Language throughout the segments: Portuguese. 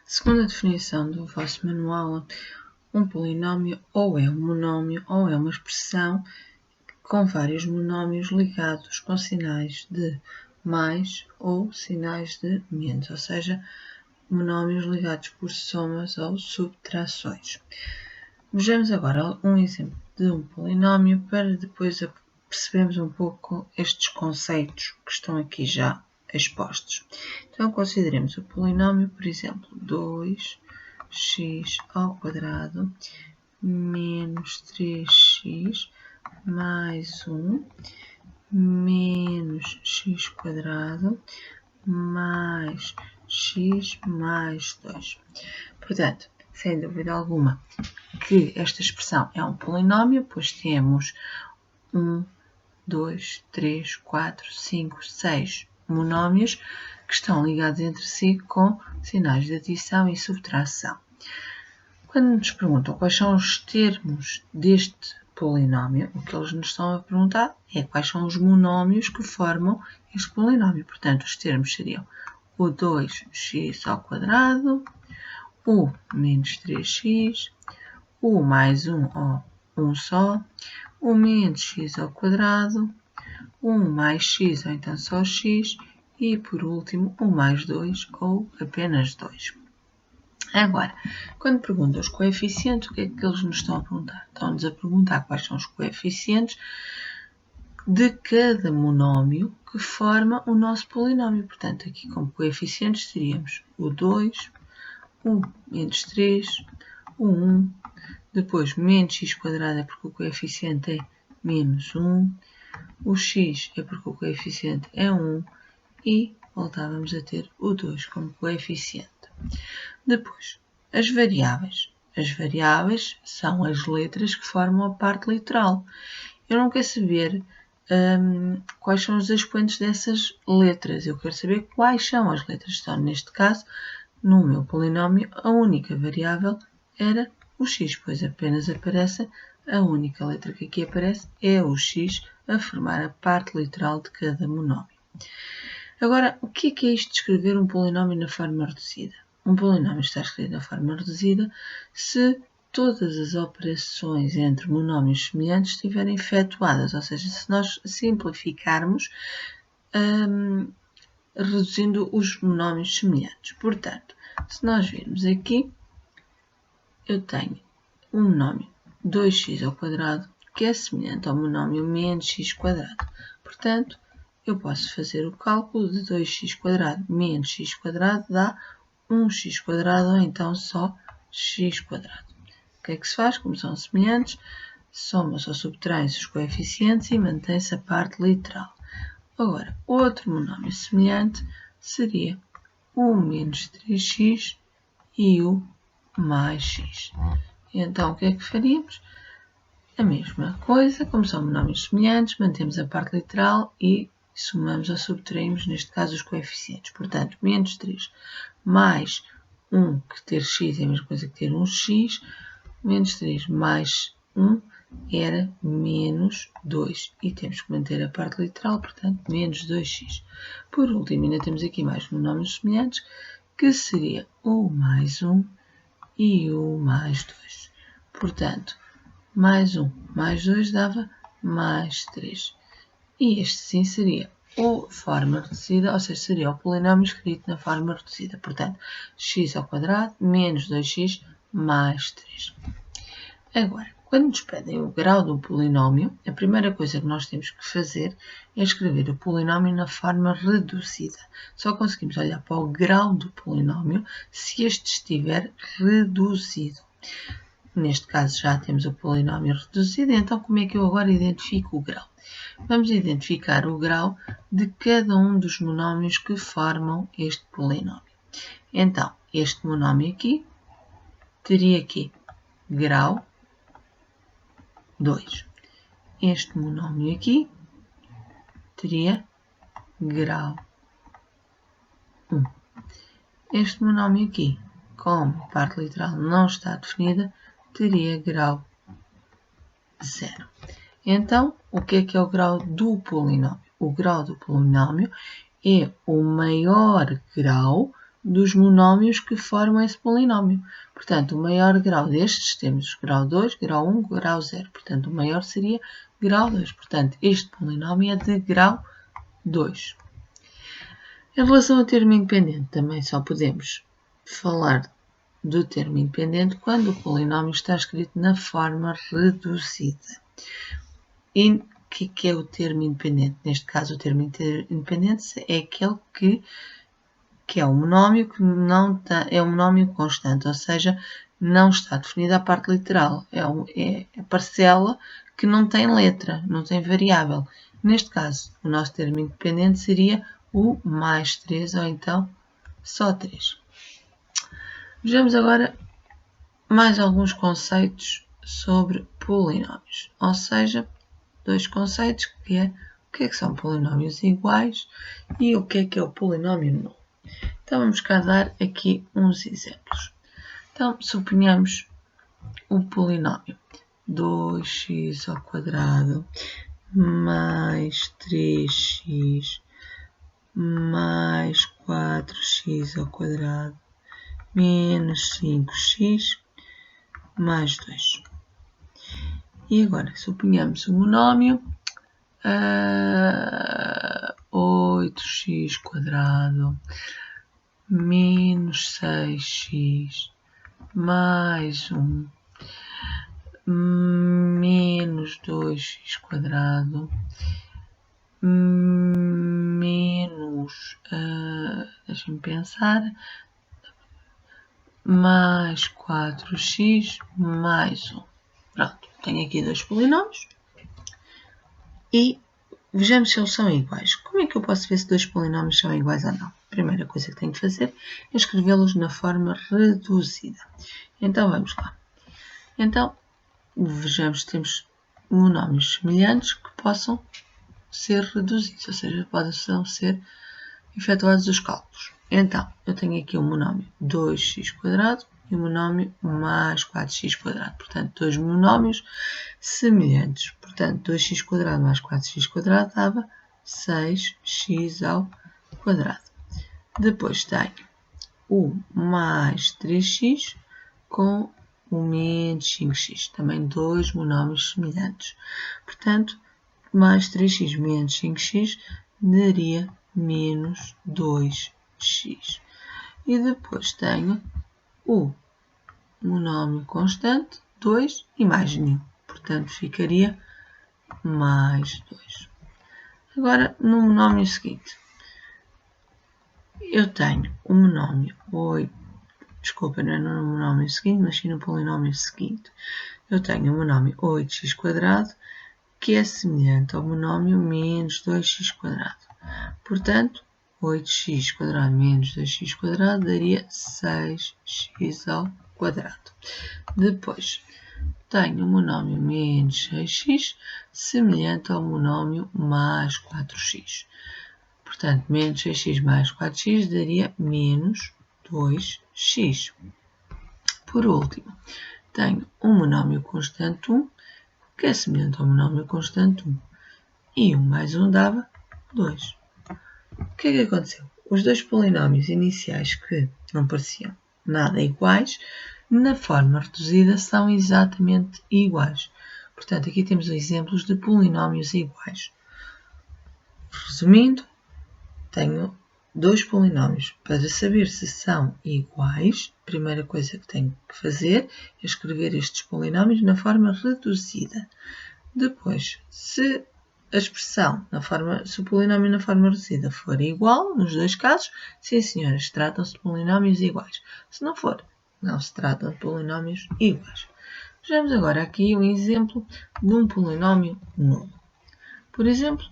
Segundo a definição do vosso manual, um polinómio ou é um monómio ou é uma expressão com vários monómios ligados com sinais de mais ou sinais de menos, ou seja, monómios ligados por somas ou subtrações. Vejamos agora um exemplo de um polinómio para depois percebermos um pouco estes conceitos que estão aqui já expostos. Então, consideremos o polinómio, por exemplo, 2x ao quadrado menos 3x mais 1 menos x quadrado mais x mais 2. Portanto, sem dúvida alguma que esta expressão é um polinómio, pois temos 1, 2, 3, 4, 5, 6 monómios que estão ligados entre si com sinais de adição e subtração. Quando nos perguntam quais são os termos deste polinómio, o que eles nos estão a perguntar é quais são os monómios que formam este polinómio. Portanto, os termos seriam o 2x ao quadrado, o menos 3x, o mais 1 ou 1 só, o menos x ao quadrado, o mais x ou então só x e, por último, o mais 2 ou apenas 2. Agora, quando perguntam os coeficientes, o que é que eles nos estão a perguntar? Estão-nos a perguntar quais são os coeficientes de cada monómio que forma o nosso polinómio. Portanto, aqui como coeficientes teríamos o 2, o menos 3, o 1, depois menos x quadrado é porque o coeficiente é menos 1, o x é porque o coeficiente é 1 e voltávamos a ter o 2 como coeficiente. Depois, as variáveis. As variáveis são as letras que formam a parte literal. Eu não quero saber quais são os expoentes dessas letras. Eu quero saber quais são as letras. Então, neste caso, no meu polinómio, a única variável era o x, pois apenas aparece a única letra que aqui aparece é o x a formar a parte literal de cada monómio. Agora, o que é isto de escrever um polinómio na forma reduzida? Um polinómio está escrito na forma reduzida se todas as operações entre monómios semelhantes estiverem efetuadas, ou seja, se nós simplificarmos reduzindo os monómios semelhantes. Portanto, se nós virmos aqui, eu tenho um monómio 2x ao quadrado que é semelhante ao monómio menos x quadrado. Portanto, eu posso fazer o cálculo de 2x quadrado menos x quadrado dá 1x quadrado ou então só x quadrado. O que é que se faz? Como são semelhantes, soma-se ou subtrai-se os coeficientes e mantém-se a parte literal. Agora, outro monómio semelhante seria o menos 3x e o mais x. Então, o que é que faríamos? A mesma coisa, como são monómios semelhantes, mantemos a parte literal e somamos ou subtraímos, neste caso, os coeficientes. Portanto, menos 3 mais 1, que ter x é a mesma coisa que ter 1x, menos 3 mais 1 era menos 2. E temos que manter a parte literal, portanto, menos 2x. Por último, ainda temos aqui mais monómios semelhantes, que seria o mais 1 e o mais 2. Portanto, mais 1 mais 2 dava mais 3. E este sim seria a forma reduzida, ou seja, seria o polinómio escrito na forma reduzida. Portanto, x ao quadrado menos 2x mais 3. Agora, quando nos pedem o grau do polinómio, a primeira coisa que nós temos que fazer é escrever o polinómio na forma reduzida. Só conseguimos olhar para o grau do polinómio se este estiver reduzido. Neste caso já temos o polinómio reduzido, então como é que eu agora identifico o grau? Vamos identificar o grau de cada um dos monómios que formam este polinómio. Então, este monómio aqui teria aqui grau 2. Este monómio aqui teria grau 1. Este monómio aqui, como a parte literal não está definida, teria grau 0. Então, o que é o grau do polinómio? O grau do polinómio é o maior grau dos monómios que formam esse polinómio. Portanto, o maior grau destes, temos grau 2, grau 1, grau 0. Portanto, o maior seria grau 2. Portanto, este polinómio é de grau 2. Em relação ao termo independente, também só podemos falar do termo independente quando o polinómio está escrito na forma reduzida. E o que é o termo independente? Neste caso, o termo independente é aquele que é um monómio que não é um monómio constante, ou seja, não está definida a parte literal. É a parcela que não tem letra, não tem variável. Neste caso, o nosso termo independente seria o mais 3, ou então só 3. Vejamos agora mais alguns conceitos sobre polinómios, ou seja, 2 conceitos que é o que são polinómios iguais e o que é o polinómio nulo. Então vamos cá dar aqui uns exemplos. Então, suponhamos o polinómio 2x ao quadrado mais 3x mais 4x ao quadrado menos 5x mais 2. E agora, suponhamos o monómio 8x quadrado menos 6x mais 1 menos 2x quadrado menos, deixem-me pensar, mais 4x mais 1. Pronto, tenho aqui 2 polinómios e vejamos se eles são iguais. Como é que eu posso ver se 2 polinómios são iguais ou não? A primeira coisa que tenho que fazer é escrevê-los na forma reduzida. Então, vamos lá. Então, vejamos se temos monómios semelhantes que possam ser reduzidos, ou seja, possam ser efetuados os cálculos. Então, eu tenho aqui o monómio 2x quadrado e o monómio mais 4x quadrado. Portanto, 2 monómios semelhantes. Portanto, 2x quadrado mais 4x quadrado dava 6x ao quadrado. Depois tenho o mais 3x com o menos 5x. Também 2 monómios semelhantes. Portanto, mais 3x menos 5x daria menos 2x. E depois tenho o monómio constante, 2 e mais nenhum. Portanto, ficaria mais 2. Agora, no monómio seguinte, eu tenho o monómio 8. Desculpa, não é no monómio seguinte, mas sim no polinómio seguinte. Eu tenho o monómio 8x quadrado, que é semelhante ao monómio menos 2x quadrado. Portanto, 8x quadrado menos 2x quadrado daria 6x ao quadrado. Depois, tenho o monómio menos 6x semelhante ao monómio mais 4x. Portanto, menos 6x mais 4x daria menos 2x. Por último, tenho um monómio constante 1, que é semelhante ao monómio constante 1. E 1 mais 1 dava 2. O que é que aconteceu? Os dois polinómios iniciais que não pareciam nada iguais, na forma reduzida são exatamente iguais. Portanto, aqui temos exemplos de polinómios iguais. Resumindo, tenho 2 polinómios. Para saber se são iguais, a primeira coisa que tenho que fazer é escrever estes polinómios na forma reduzida. Depois, se a expressão, se o polinómio na forma reduzida for igual, nos dois casos, sim senhoras, tratam-se de polinómios iguais. Se não for, não se tratam de polinómios iguais. Vejamos agora aqui um exemplo de um polinómio nulo. Por exemplo,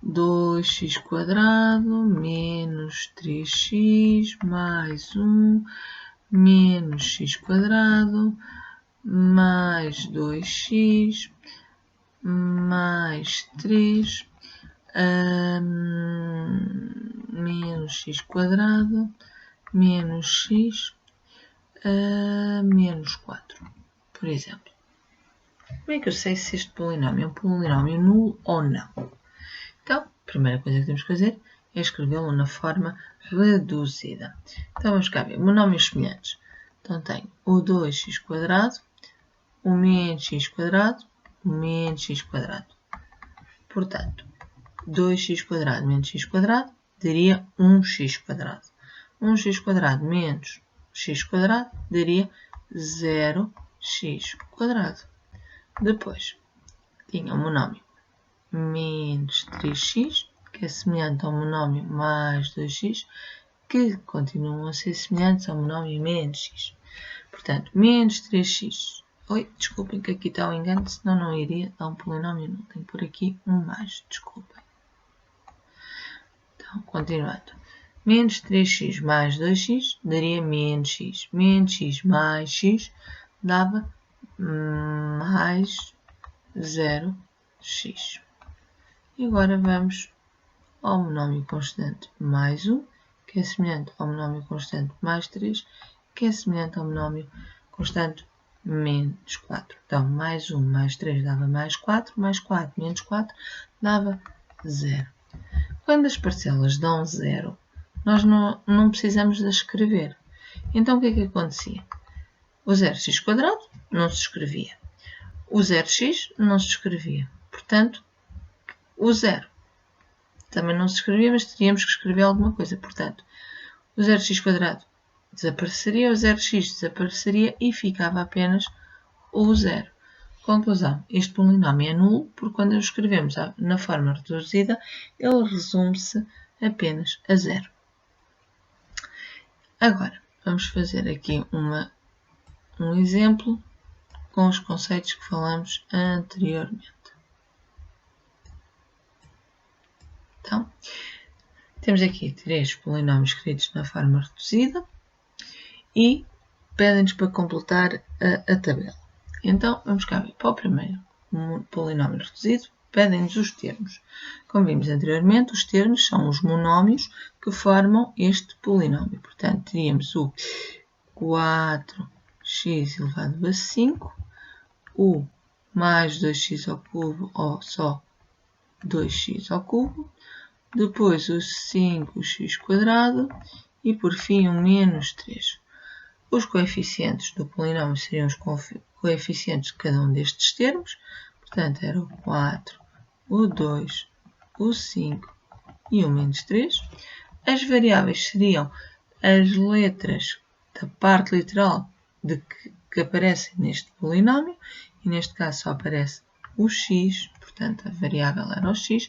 2x quadrado menos 3x mais 1 menos x quadrado mais 2x mais 3 menos x quadrado menos x menos 4, por exemplo. Como é que eu sei se este polinómio é um polinómio nulo ou não? Então, a primeira coisa que temos que fazer é escrevê-lo na forma reduzida. Então vamos cá ver, monómios semelhantes. Então tenho o 2x², o menos x², o menos x². Portanto, 2x² menos x² daria 1x². 1x² menos x² daria 0x². Depois, tinha o monómio menos 3x, que é semelhante ao monómio mais 2x, que continuam a ser semelhantes ao monómio menos x. Portanto, menos 3x. Oi, desculpem que aqui está um engano, senão não iria dar um polinómio. Não tenho por aqui um mais, desculpem. Então, continuando. Menos 3x mais 2x daria menos x. Menos x mais x dava mais 0x. E agora vamos ao monómio constante mais 1, que é semelhante ao monómio constante mais 3, que é semelhante ao monómio constante menos 4. Então, mais 1 mais 3 dava mais 4 menos 4 dava 0. Quando as parcelas dão 0, nós não precisamos de escrever. Então, o que é que acontecia? O 0x² não se escrevia. O 0x não se escrevia. Portanto, o 0 também não se escrevia, mas teríamos que escrever alguma coisa. Portanto, o 0x² desapareceria, o 0x desapareceria e ficava apenas o 0. Conclusão, este polinómio é nulo, porque quando o escrevemos na forma reduzida, ele resume-se apenas a 0. Agora, vamos fazer aqui um exemplo com os conceitos que falamos anteriormente. Então, temos aqui 3 polinómios escritos na forma reduzida e pedem-nos para completar a tabela. Então, vamos cá ver. Para o primeiro polinómio reduzido, pedem-nos os termos. Como vimos anteriormente, os termos são os monómios que formam este polinómio. Portanto, teríamos o 4x elevado a 5, o mais 2x ao cubo ou só 2x ao cubo, depois o 5x² e, por fim, o menos 3. Os coeficientes do polinómio seriam os coeficientes de cada um destes termos. Portanto, era o 4, o 2, o 5 e o menos 3. As variáveis seriam as letras da parte literal que aparecem neste polinómio. E neste caso só aparece o x, portanto a variável era o x.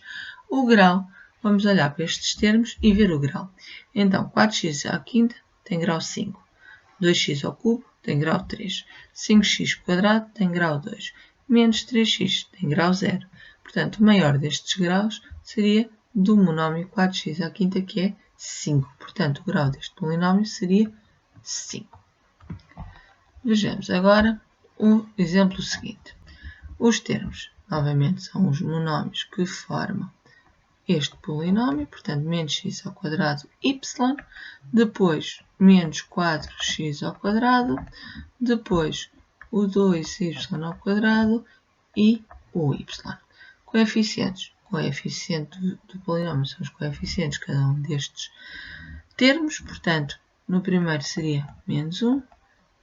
O grau, vamos olhar para estes termos e ver o grau. Então, 4x à quinta tem grau 5. 2x ao cubo tem grau 3. 5x² tem grau 2. Menos 3x tem grau 0. Portanto, o maior destes graus seria do monómio 4x à quinta, que é 5. Portanto, o grau deste polinómio seria 5. Vejamos agora o exemplo seguinte. Os termos, novamente, são os monómios que formam este polinómio, portanto, menos x ao quadrado y, depois menos 4x ao quadrado, depois o 2y ao quadrado e o y. Coeficientes. Coeficiente do polinómio são os coeficientes de cada um destes termos, portanto, no primeiro seria menos 1,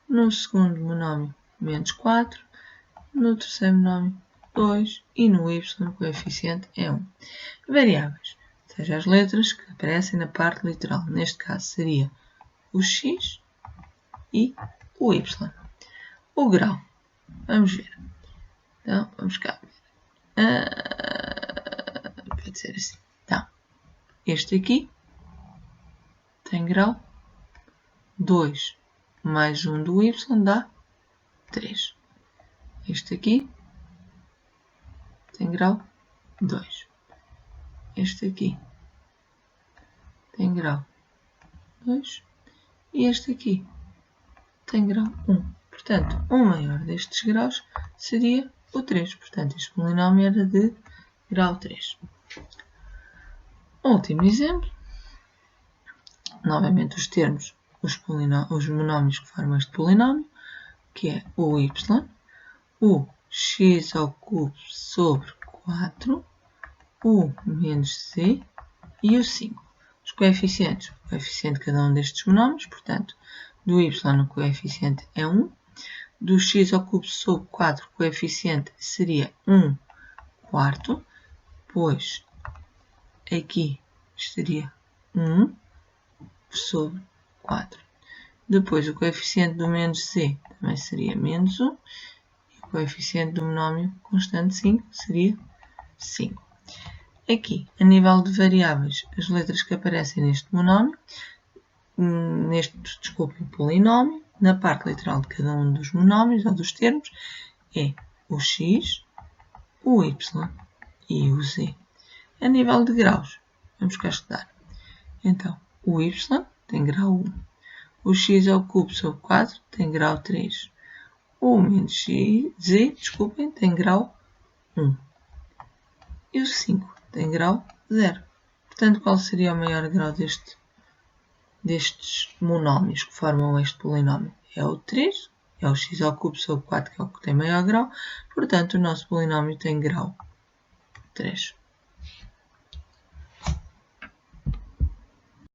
no segundo monómio menos 4, no terceiro monómio 2 e no y o coeficiente é 1. Variáveis, ou seja, as letras que aparecem na parte literal. Neste caso seria o x e o y. O grau, vamos ver. Então, vamos cá ver. Pode ser assim. Então, este aqui tem grau 2 mais 1 do y dá 3. Este aqui tem grau 2. Este aqui tem grau 2 e este aqui tem grau 1. Portanto, o maior destes graus seria o 3. Portanto, este polinómio era de grau 3. Último exemplo. Novamente os termos, os monómios que formam este polinómio, que é o y, o x ao cubo sobre 4, o menos c e o 5. coeficientes. O coeficiente de cada um destes monómios, portanto, do y o coeficiente é 1. Do x ao cubo sobre 4, o coeficiente seria 1 quarto. Pois aqui estaria 1 sobre 4. Depois, o coeficiente do menos z também seria menos 1. E o coeficiente do monómio constante 5 seria 5. Aqui, a nível de variáveis, as letras que aparecem neste monómio, polinómio, na parte literal de cada um dos monómios ou dos termos, é o x, o y e o z. A nível de graus, vamos cá estudar. Então, o y tem grau 1. O x ao cubo sobre 4 tem grau 3. O menos z, tem grau 1. E o 5 tem grau 0. Portanto, qual seria o maior grau destes monómios que formam este polinómio? É o 3, é o x ao cubo sobre 4, que é o que tem maior grau. Portanto, o nosso polinómio tem grau 3.